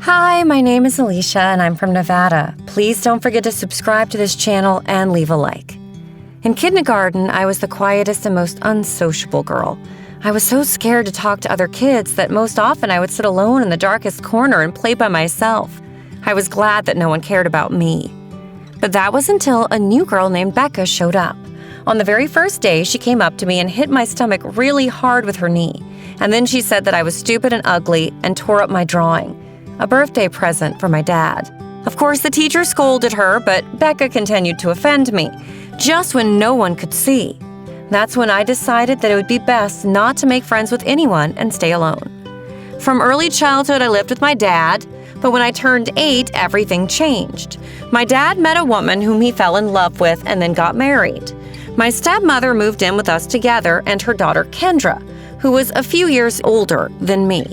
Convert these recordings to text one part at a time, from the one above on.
Hi, my name is Alicia and I'm from Nevada. Please don't forget to subscribe to this channel and leave a like. In kindergarten, I was the quietest and most unsociable girl. I was so scared to talk to other kids that most often I would sit alone in the darkest corner and play by myself. I was glad that no one cared about me. But that was until a new girl named Becca showed up. On the very first day, she came up to me and hit my stomach really hard with her knee. And then she said that I was stupid and ugly and tore up my drawing. A birthday present for my dad. Of course, the teacher scolded her, but Becca continued to offend me, just when no one could see. That's when I decided that it would be best not to make friends with anyone and stay alone. From early childhood, I lived with my dad, but when I turned 8, everything changed. My dad met a woman whom he fell in love with and then got married. My stepmother moved in with us together and her daughter Kendra, who was a few years older than me.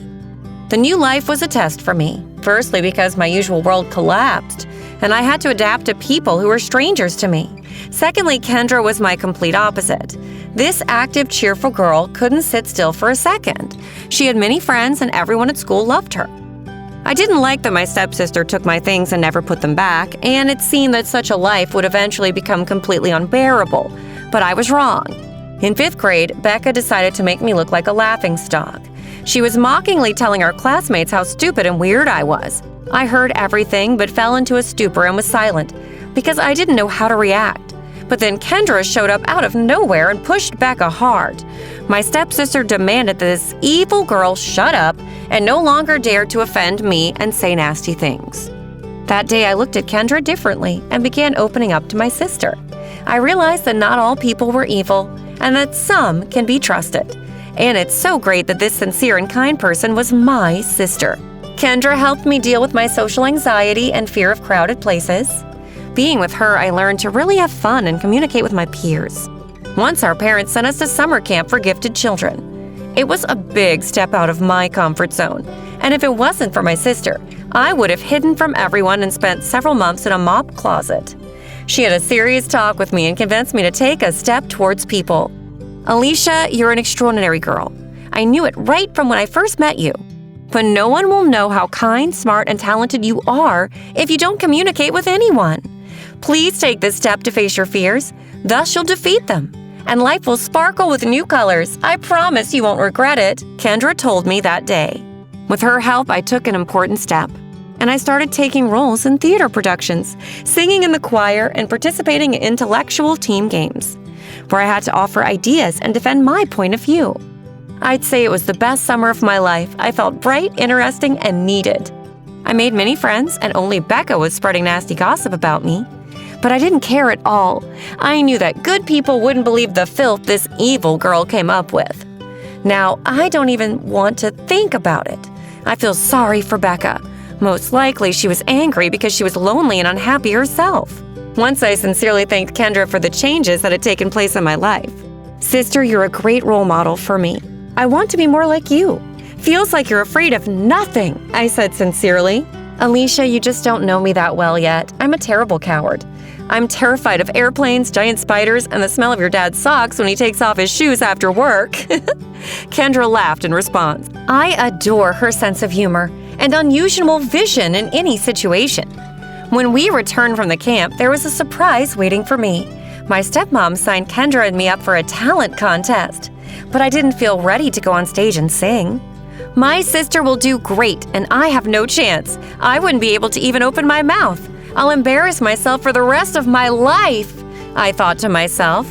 The new life was a test for me, firstly because my usual world collapsed, and I had to adapt to people who were strangers to me. Secondly, Kendra was my complete opposite. This active, cheerful girl couldn't sit still for a second. She had many friends and everyone at school loved her. I didn't like that my stepsister took my things and never put them back, and it seemed that such a life would eventually become completely unbearable. But I was wrong. In 5th grade, Becca decided to make me look like a laughingstock. She was mockingly telling our classmates how stupid and weird I was. I heard everything but fell into a stupor and was silent, because I didn't know how to react. But then Kendra showed up out of nowhere and pushed Becca hard. My stepsister demanded that this evil girl shut up and no longer dared to offend me and say nasty things. That day I looked at Kendra differently and began opening up to my sister. I realized that not all people were evil and that some can be trusted. And it's so great that this sincere and kind person was my sister. Kendra helped me deal with my social anxiety and fear of crowded places. Being with her, I learned to really have fun and communicate with my peers. Once our parents sent us to summer camp for gifted children. It was a big step out of my comfort zone. And if it wasn't for my sister, I would have hidden from everyone and spent several months in a mop closet. She had a serious talk with me and convinced me to take a step towards people. Alicia, you're an extraordinary girl. I knew it right from when I first met you. But no one will know how kind, smart, and talented you are if you don't communicate with anyone. Please take this step to face your fears. Thus you'll defeat them. And life will sparkle with new colors. I promise you won't regret it, Kendra told me that day. With her help, I took an important step. And I started taking roles in theater productions, singing in the choir, and participating in intellectual team games, where I had to offer ideas and defend my point of view. I'd say it was the best summer of my life. I felt bright, interesting, and needed. I made many friends, and only Becca was spreading nasty gossip about me. But I didn't care at all. I knew that good people wouldn't believe the filth this evil girl came up with. Now, I don't even want to think about it. I feel sorry for Becca. Most likely, she was angry because she was lonely and unhappy herself. Once I sincerely thanked Kendra for the changes that had taken place in my life. Sister, you're a great role model for me. I want to be more like you. Feels like you're afraid of nothing, I said sincerely. Alicia, you just don't know me that well yet. I'm a terrible coward. I'm terrified of airplanes, giant spiders, and the smell of your dad's socks when he takes off his shoes after work. Kendra laughed in response. I adore her sense of humor and unusual vision in any situation. When we returned from the camp, there was a surprise waiting for me. My stepmom signed Kendra and me up for a talent contest, but I didn't feel ready to go on stage and sing. My sister will do great, and I have no chance. I wouldn't be able to even open my mouth. I'll embarrass myself for the rest of my life, I thought to myself.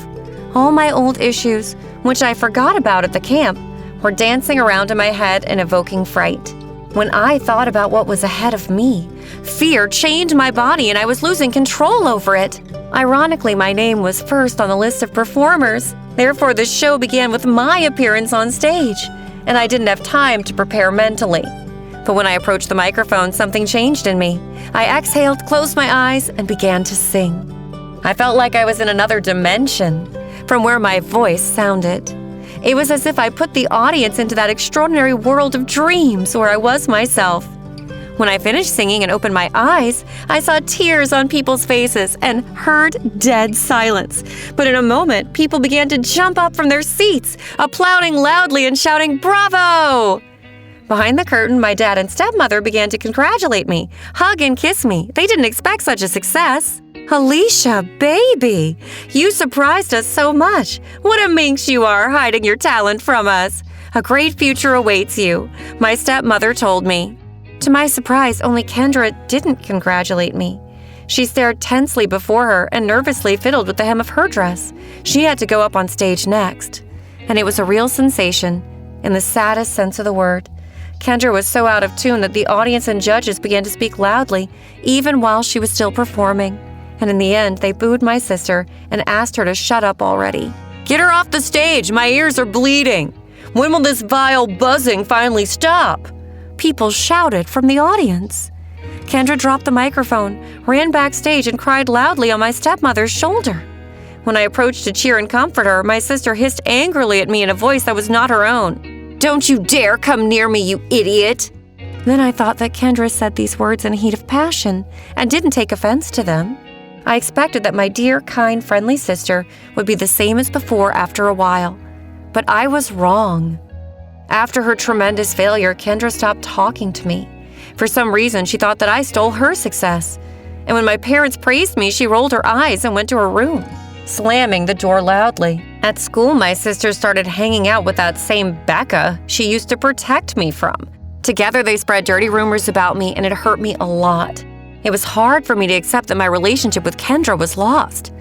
All my old issues, which I forgot about at the camp, were dancing around in my head and evoking fright. When I thought about what was ahead of me, fear chained my body and I was losing control over it. Ironically, my name was first on the list of performers. Therefore, the show began with my appearance on stage, and I didn't have time to prepare mentally. But when I approached the microphone, something changed in me. I exhaled, closed my eyes, and began to sing. I felt like I was in another dimension from where my voice sounded. It was as if I put the audience into that extraordinary world of dreams where I was myself. When I finished singing and opened my eyes, I saw tears on people's faces and heard dead silence. But in a moment, people began to jump up from their seats, applauding loudly and shouting, "Bravo!" Behind the curtain, my dad and stepmother began to congratulate me, hug and kiss me. They didn't expect such a success. Alicia, baby, you surprised us so much. What a minx you are, hiding your talent from us. A great future awaits you, my stepmother told me. To my surprise, only Kendra didn't congratulate me. She stared tensely before her and nervously fiddled with the hem of her dress. She had to go up on stage next. And it was a real sensation, in the saddest sense of the word. Kendra was so out of tune that the audience and judges began to speak loudly, even while she was still performing. And in the end, they booed my sister and asked her to shut up already. "Get her off the stage! My ears are bleeding! When will this vile buzzing finally stop?" People shouted from the audience. Kendra dropped the microphone, ran backstage, and cried loudly on my stepmother's shoulder. When I approached to cheer and comfort her, my sister hissed angrily at me in a voice that was not her own. "Don't you dare come near me, you idiot!" Then I thought that Kendra said these words in a heat of passion and didn't take offense to them. I expected that my dear, kind, friendly sister would be the same as before after a while. But I was wrong. After her tremendous failure, Kendra stopped talking to me. For some reason, she thought that I stole her success. And when my parents praised me, she rolled her eyes and went to her room, slamming the door loudly. At school, my sister started hanging out with that same Becca she used to protect me from. Together, they spread dirty rumors about me, and it hurt me a lot. It was hard for me to accept that my relationship with Kendra was lost.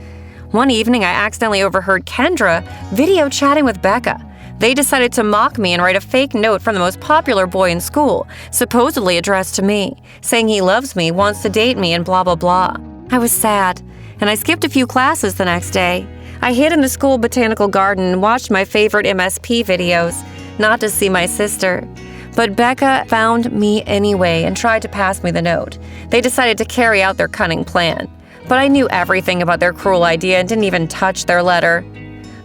One evening, I accidentally overheard Kendra video chatting with Becca. They decided to mock me and write a fake note from the most popular boy in school, supposedly addressed to me, saying he loves me, wants to date me, and blah, blah, blah. I was sad, and I skipped a few classes the next day. I hid in the school botanical garden and watched my favorite MSP videos, not to see my sister. But Becca found me anyway and tried to pass me the note. They decided to carry out their cunning plan. But I knew everything about their cruel idea and didn't even touch their letter.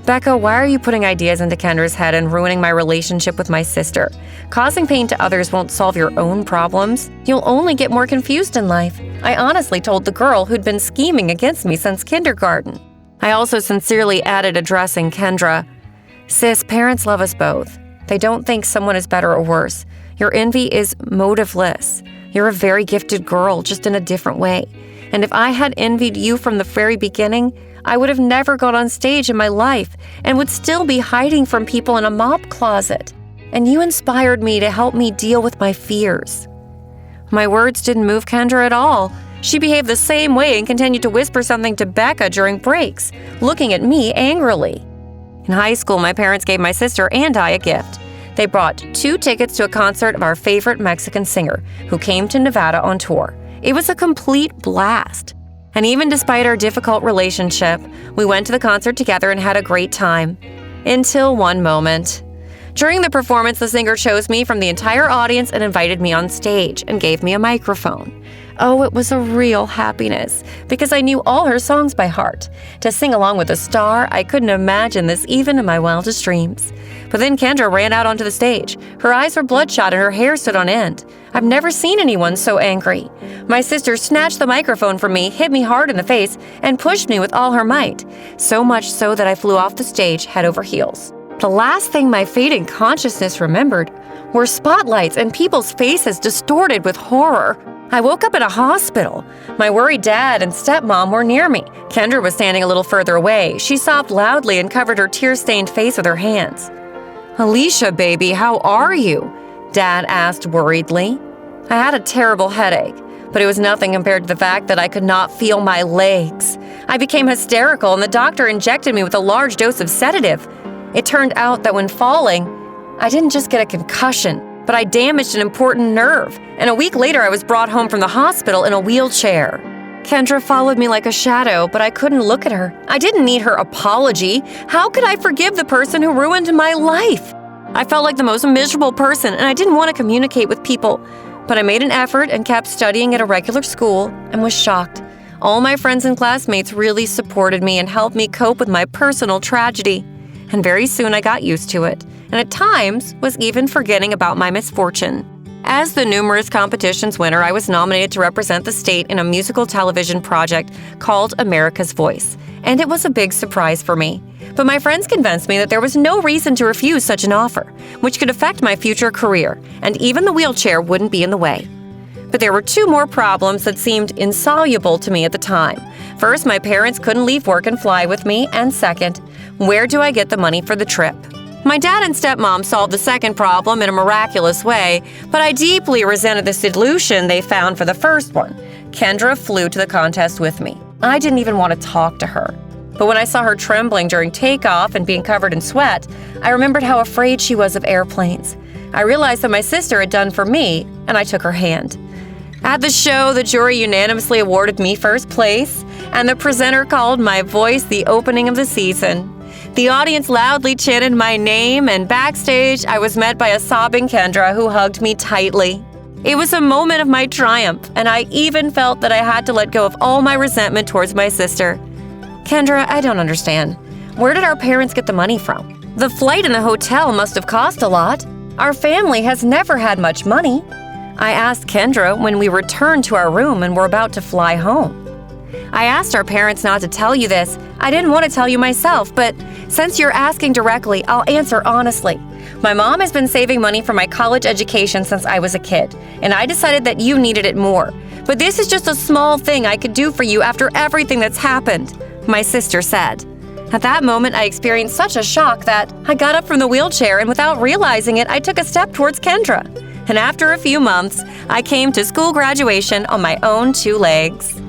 "Becca, why are you putting ideas into Kendra's head and ruining my relationship with my sister? Causing pain to others won't solve your own problems. You'll only get more confused in life," I honestly told the girl who'd been scheming against me since kindergarten. I also sincerely added, addressing Kendra, "Sis, parents love us both. They don't think someone is better or worse. Your envy is motiveless. You're a very gifted girl, just in a different way. And if I had envied you from the very beginning, I would have never got on stage in my life and would still be hiding from people in a mop closet. And you inspired me to help me deal with my fears." My words didn't move Kendra at all. She behaved the same way and continued to whisper something to Becca during breaks, looking at me angrily. In high school, my parents gave my sister and I a gift. They brought 2 tickets to a concert of our favorite Mexican singer, who came to Nevada on tour. It was a complete blast. And even despite our difficult relationship, we went to the concert together and had a great time. Until one moment. During the performance, the singer chose me from the entire audience and invited me on stage and gave me a microphone. Oh, it was a real happiness, because I knew all her songs by heart. To sing along with a star, I couldn't imagine this even in my wildest dreams. But then Kendra ran out onto the stage. Her eyes were bloodshot and her hair stood on end. I've never seen anyone so angry. My sister snatched the microphone from me, hit me hard in the face, and pushed me with all her might. So much so that I flew off the stage head over heels. The last thing my fading consciousness remembered were spotlights and people's faces distorted with horror. I woke up in a hospital. My worried dad and stepmom were near me. Kendra was standing a little further away. She sobbed loudly and covered her tear-stained face with her hands. "Alicia, baby, how are you?" Dad asked worriedly. I had a terrible headache, but it was nothing compared to the fact that I could not feel my legs. I became hysterical and the doctor injected me with a large dose of sedative. It turned out that when falling, I didn't just get a concussion, but I damaged an important nerve, and a week later I was brought home from the hospital in a wheelchair. Kendra followed me like a shadow, but I couldn't look at her. I didn't need her apology. How could I forgive the person who ruined my life? I felt like the most miserable person, and I didn't want to communicate with people. But I made an effort and kept studying at a regular school and was shocked. All my friends and classmates really supported me and helped me cope with my personal tragedy. And very soon I got used to it, and at times was even forgetting about my misfortune. As the numerous competitions winner, I was nominated to represent the state in a musical television project called America's Voice, and it was a big surprise for me. But my friends convinced me that there was no reason to refuse such an offer, which could affect my future career, and even the wheelchair wouldn't be in the way. But there were two more problems that seemed insoluble to me at the time. First, my parents couldn't leave work and fly with me, and second, where do I get the money for the trip? My dad and stepmom solved the second problem in a miraculous way, but I deeply resented the solution they found for the first one. Kendra flew to the contest with me. I didn't even want to talk to her. But when I saw her trembling during takeoff and being covered in sweat, I remembered how afraid she was of airplanes. I realized that my sister had done for me, and I took her hand. At the show, the jury unanimously awarded me first place, and the presenter called my voice the opening of the season. The audience loudly chanted my name, and backstage, I was met by a sobbing Kendra who hugged me tightly. It was a moment of my triumph, and I even felt that I had to let go of all my resentment towards my sister. Kendra, I don't understand. Where did our parents get the money from? The flight and the hotel must have cost a lot. Our family has never had much money. I asked Kendra when we returned to our room and were about to fly home. I asked our parents not to tell you this. I didn't want to tell you myself, but since you're asking directly, I'll answer honestly. My mom has been saving money for my college education since I was a kid, and I decided that you needed it more. But this is just a small thing I could do for you after everything that's happened, my sister said. At that moment, I experienced such a shock that I got up from the wheelchair, and without realizing it, I took a step towards Kendra. And after a few months, I came to school graduation on my own two legs.